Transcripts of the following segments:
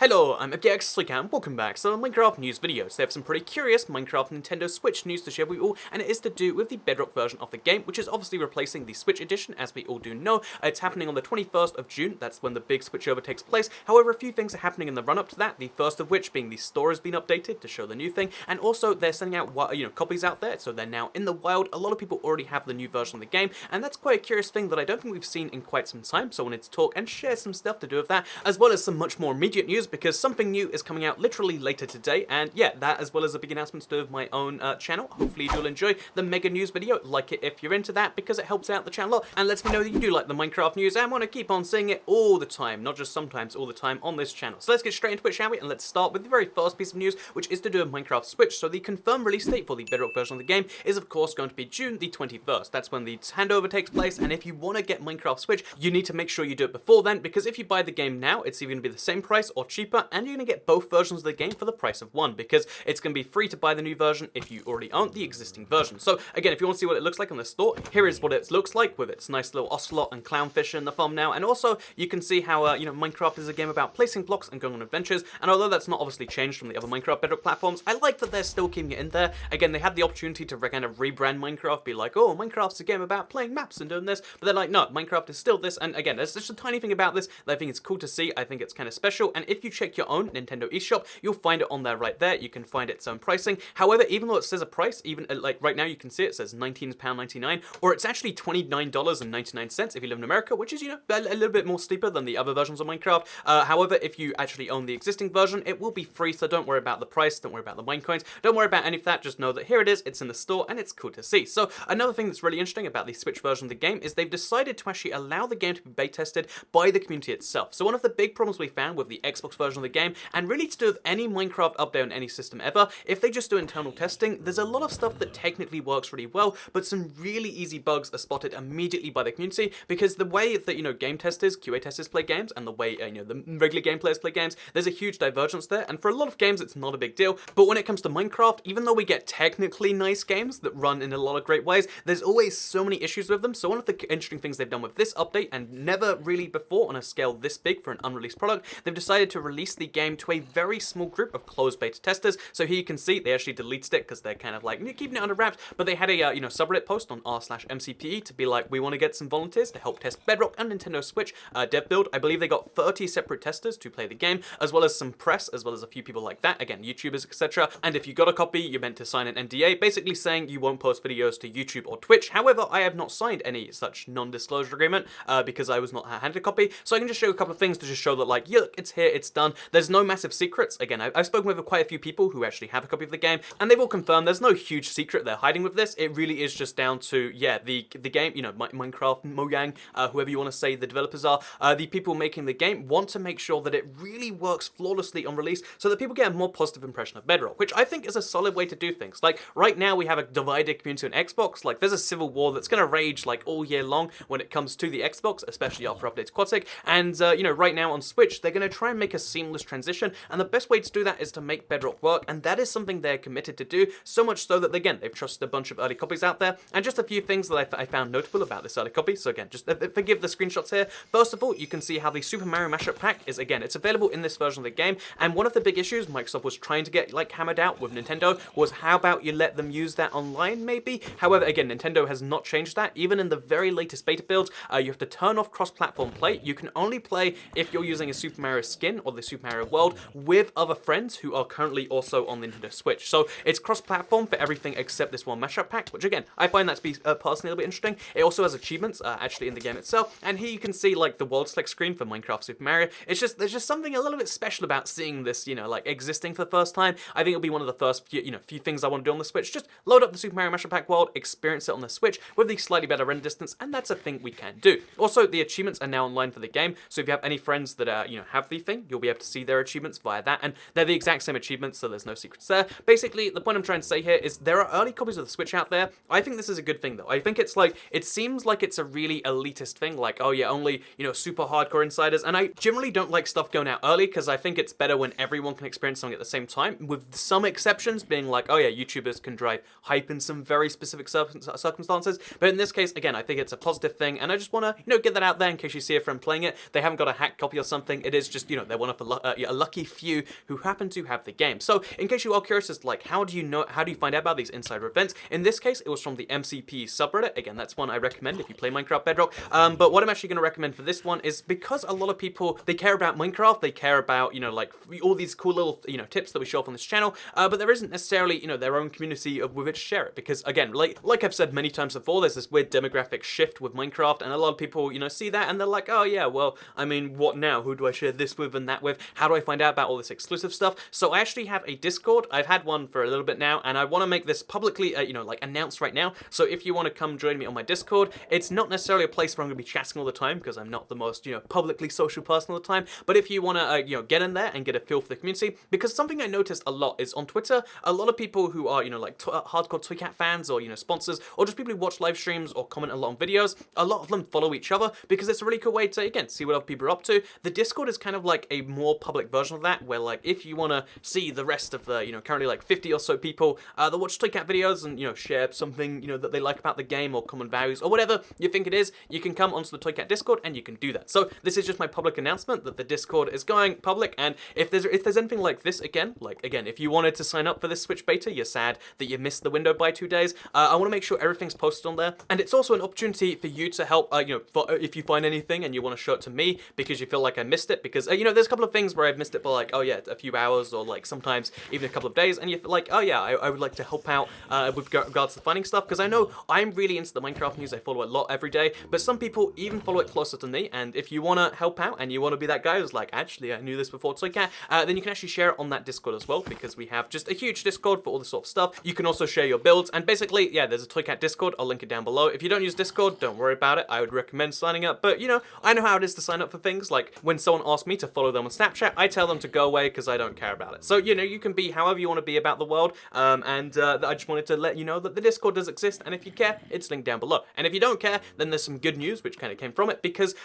Hello, I'm Elgato, and welcome back. So Minecraft news videos. They have some pretty curious Minecraft Nintendo Switch news to share with you all, and it is to do with the Bedrock version of the game, which is obviously replacing the Switch edition, as we all do know. It's happening on the 21st of June, that's when the big switchover takes place. However, a few things are happening in the run-up to that, the first of which being the store has been updated to show the new thing, and also they're sending out copies out there, so they're now in the wild. A lot of people already have the new version of the game, and that's quite a curious thing that I don't think we've seen in quite some time, so I wanted to talk and share some stuff to do with that, as well as some much more immediate news, because something new is coming out literally later today, and yeah, that as well as a big announcement to do with my own channel. Hopefully you'll enjoy the mega news video, like it if you're into that, because it helps out the channel a lot, and lets me know that you do like the Minecraft news, and want to keep on seeing it all the time, not just sometimes, all the time on this channel. So let's get straight into it, shall we? And let's start with the very first piece of news, which is to do with Minecraft Switch. So the confirmed release date for the Bedrock version of the game is of course going to be June the 21st. That's when the handover takes place, and if you want to get Minecraft Switch, you need to make sure you do it before then, because if you buy the game now, it's either going to be the same price or cheaper, and you're going to get both versions of the game for the price of one, because it's going to be free to buy the new version if you already own the existing version. So again, if you want to see what it looks like on the store, here is what it looks like with its nice little ocelot and clownfish in the thumbnail, and also you can see how Minecraft is a game about placing blocks and going on adventures, and although that's not obviously changed from the other Minecraft Bedrock platforms, I like that they're still keeping it in there. Again, they had the opportunity to kind of rebrand Minecraft, be like, oh, Minecraft's a game about playing maps and doing this, but they're like, no, Minecraft is still this, and again, there's just a tiny thing about this that I think is cool to see. I think it's kind of special, and if you check your own Nintendo eShop, you'll find it on there right there. You can find its own pricing. However, even though it says a price, even like right now you can see it says £19.99, or it's actually $29.99 if you live in America, which is, a little bit more steeper than the other versions of Minecraft. However, if you actually own the existing version, it will be free, so don't worry about the price, don't worry about the Minecoins, don't worry about any of that, just know that here it is, it's in the store, and it's cool to see. So another thing that's really interesting about the Switch version of the game is they've decided to actually allow the game to be beta tested by the community itself. So one of the big problems we found with the Xbox version of the game, and really to do with any Minecraft update on any system ever, if they just do internal testing, there's a lot of stuff that technically works really well, but some really easy bugs are spotted immediately by the community, because the way that, game testers, QA testers play games, and the way, the regular game players play games, there's a huge divergence there, and for a lot of games, it's not a big deal, but when it comes to Minecraft, even though we get technically nice games that run in a lot of great ways, there's always so many issues with them. So one of the interesting things they've done with this update, and never really before on a scale this big for an unreleased product, they've decided to release the game to a very small group of closed beta testers. So here you can see they actually deleted it because they're kind of like keeping it under wraps, but they had a subreddit post on r/MCPE to be like, we want to get some volunteers to help test Bedrock and Nintendo Switch dev build. I believe they got 30 separate testers to play the game, as well as some press, as well as a few people like that, again, YouTubers, etc. And if you got a copy, you're meant to sign an NDA, basically saying you won't post videos to YouTube or Twitch. However, I have not signed any such non-disclosure agreement because I was not handed a copy, so I can just show you a couple of things to just show that, like, yeah, look, it's here, it's done. There's no massive secrets. Again, I've spoken with quite a few people who actually have a copy of the game, and they've all confirmed there's no huge secret they're hiding with this. It really is just down to, yeah, the game, Minecraft, Mojang, whoever you want to say the developers are, the people making the game want to make sure that it really works flawlessly on release so that people get a more positive impression of Bedrock, which I think is a solid way to do things. Like, right now we have a divided community on Xbox. Like, there's a civil war that's going to rage, like, all year long when it comes to the Xbox, especially after updates Quadsic, and, right now on Switch, they're going to try and make a seamless transition, and the best way to do that is to make Bedrock work, and that is something they're committed to do, so much so that, again, they've trusted a bunch of early copies out there. And just a few things that I found notable about this early copy, so again, just forgive the screenshots here. First of all, you can see how the Super Mario Mashup Pack is, again, it's available in this version of the game, and one of the big issues Microsoft was trying to get, like, hammered out with Nintendo was how about you let them use that online, maybe? However, again, Nintendo has not changed that. Even in the very latest beta builds, you have to turn off cross-platform play. You can only play if you're using a Super Mario skin or the Super Mario World with other friends who are currently also on the Nintendo Switch. So it's cross-platform for everything except this one mashup pack, which again, I find that to be personally a little bit interesting. It also has achievements actually in the game itself, and here you can see like the world select screen for Minecraft Super Mario. It's just, there's just something a little bit special about seeing this, like existing for the first time. I think it'll be one of the first few things I want to do on the Switch. Just load up the Super Mario Mashup Pack world, experience it on the Switch with the slightly better render distance, and that's a thing we can do. Also, the achievements are now online for the game, so if you have any friends that have the thing, you'll be able to see their achievements via that, and they're the exact same achievements, so there's no secrets there. Basically, the point I'm trying to say here is there are early copies of the Switch out there. I think this is a good thing, though. I think it's like, it seems like it's a really elitist thing, like, oh yeah, only, super hardcore insiders, and I generally don't like stuff going out early, because I think it's better when everyone can experience something at the same time, with some exceptions being like, oh yeah, YouTubers can drive hype in some very specific circumstances, but in this case, again, I think it's a positive thing, and I just want to, get that out there in case you see a friend playing it, they haven't got a hacked copy or something, it is just, they want of a lucky few who happen to have the game. So in case you are curious as to like how do you find out about these insider events, in this case it was from the MCP subreddit. Again, that's one I recommend if you play Minecraft Bedrock. But what I'm actually going to recommend for this one is because a lot of people, they care about Minecraft, they care about, you know, like all these cool little, you know, tips that we show off on this channel, but there isn't necessarily, you know, their own community with which to share it. Because again, like I've said many times before, there's this weird demographic shift with Minecraft, and a lot of people, you know, see that and they're like, oh yeah, well, I mean, what now? Who do I share this with and that with? How do I find out about all this exclusive stuff? So I actually have a Discord. I've had one for a little bit now, and I want to make this publicly, you know, like announced right now. So if you want to come join me on my Discord, it's not necessarily a place where I'm going to be chatting all the time because I'm not the most, you know, publicly social person all the time. But if you want to, you know, get in there and get a feel for the community, because something I noticed a lot is on Twitter, a lot of people who are, you know, like hardcore Toycat fans or, you know, sponsors, or just people who watch live streams or comment a lot on videos, a lot of them follow each other because it's a really cool way to, again, see what other people are up to. The Discord is kind of like a more public version of that, where like if you want to see the rest of the, you know, currently like 50 or so people that watch Toycat videos and, you know, share something, you know, that they like about the game or common values or whatever you think it is, you can come onto the Toycat Discord and you can do that. So this is just my public announcement that the Discord is going public, and if there's anything like this again, if you wanted to sign up for this Switch beta, you're sad that you missed the window by 2 days, I want to make sure everything's posted on there, and it's also an opportunity for you to help, you know, if you find anything and you want to show it to me because you feel like I missed it, because, you know, there's a couple of things where I've missed it for like, oh yeah, a few hours or like sometimes even a couple of days, and you're like, oh yeah, I would like to help out with regards to finding stuff, because I know I'm really into the Minecraft news, I follow a lot every day, but some people even follow it closer to me, and if you want to help out and you want to be that guy who's like, actually, I knew this before Toycat, then you can actually share it on that Discord as well, because we have just a huge Discord for all this sort of stuff. You can also share your builds, and basically, yeah, there's a Toycat Discord, I'll link it down below. If you don't use Discord, don't worry about it, I would recommend signing up, but, you know, I know how it is to sign up for things, like, when someone asks me to follow them on Snapchat, I tell them to go away because I don't care about it. So, you know, you can be however you want to be about the world, and I just wanted to let you know that the Discord does exist, and if you care, it's linked down below. And if you don't care, then there's some good news, which kind of came from it, because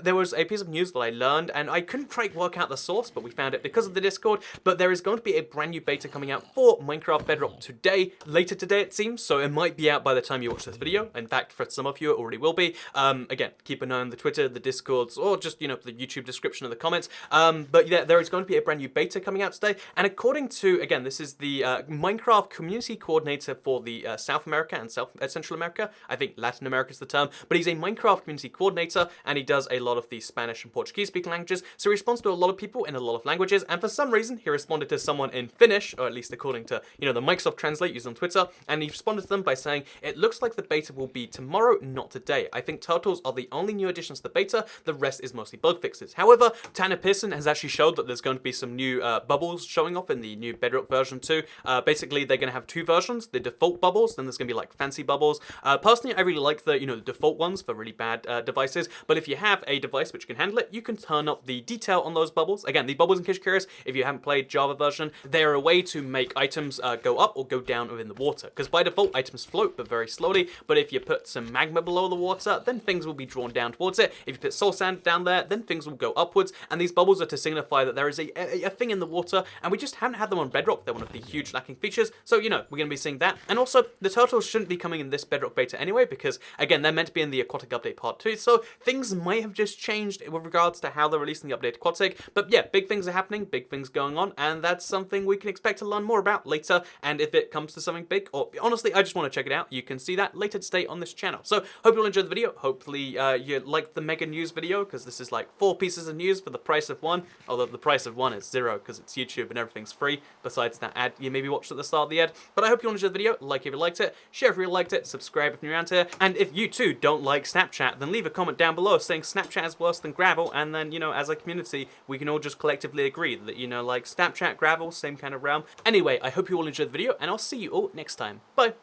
there was a piece of news that I learned, and I couldn't quite work out the source, but we found it because of the Discord, but there is going to be a brand new beta coming out for Minecraft Bedrock today, later today it seems, so it might be out by the time you watch this video. In fact, for some of you, it already will be. Again, keep an eye on the Twitter, the Discords, or just, you know, the YouTube description of the comments, but yeah, there is going to be a brand new beta coming out today, and according to, again, this is the Minecraft community coordinator for the South America and Central America, I think Latin America is the term, but he's a Minecraft community coordinator, and he does a lot of the Spanish and Portuguese speaking languages, so he responds to a lot of people in a lot of languages, and for some reason, he responded to someone in Finnish, or at least according to, you know, the Microsoft Translate used on Twitter, and he responded to them by saying, it looks like the beta will be tomorrow, not today. I think turtles are the only new additions to the beta, the rest is mostly bug fixes. However, Tanner Pearson has actually showed that there's going to be some new bubbles showing off in the new Bedrock version 2. Basically, they're going to have two versions, the default bubbles, then there's going to be like fancy bubbles. Personally, I really like the, you know, the default ones for really bad devices, but if you have a device which can handle it, you can turn up the detail on those bubbles. Again, the bubbles, in case you're curious, if you haven't played Java version, they're a way to make items go up or go down within the water, because by default, items float, but very slowly, but if you put some magma below the water, then things will be drawn down towards it. If you put soul sand down there, then things will go upwards, and these bubbles are to signify that there is a thing in the water, and we just haven't had them on Bedrock. They're one of the huge lacking features, so, you know, we're going to be seeing that. And also, the turtles shouldn't be coming in this Bedrock beta anyway, because, again, they're meant to be in the Aquatic Update Part 2, so things might have just changed with regards to how they're releasing the update Aquatic, but yeah, big things are happening, big things going on, and that's something we can expect to learn more about later, and if it comes to something big, or honestly, I just want to check it out, you can see that later today on this channel. So, hope you'll enjoy the video, hopefully you liked the mega news video, because this is like 4 pieces of news for the price of one, although the price of one is 0, because it's YouTube and everything's free, besides that ad you maybe watched at the start of the ad. But I hope you enjoyed the video, like if you liked it, share if you liked it, subscribe if you're around here, and if you too don't like Snapchat, then leave a comment down below saying Snapchat is worse than Gravel, and then, you know, as a community, we can all just collectively agree that, you know, like, Snapchat, Gravel, same kind of realm. Anyway, I hope you all enjoyed the video, and I'll see you all next time. Bye!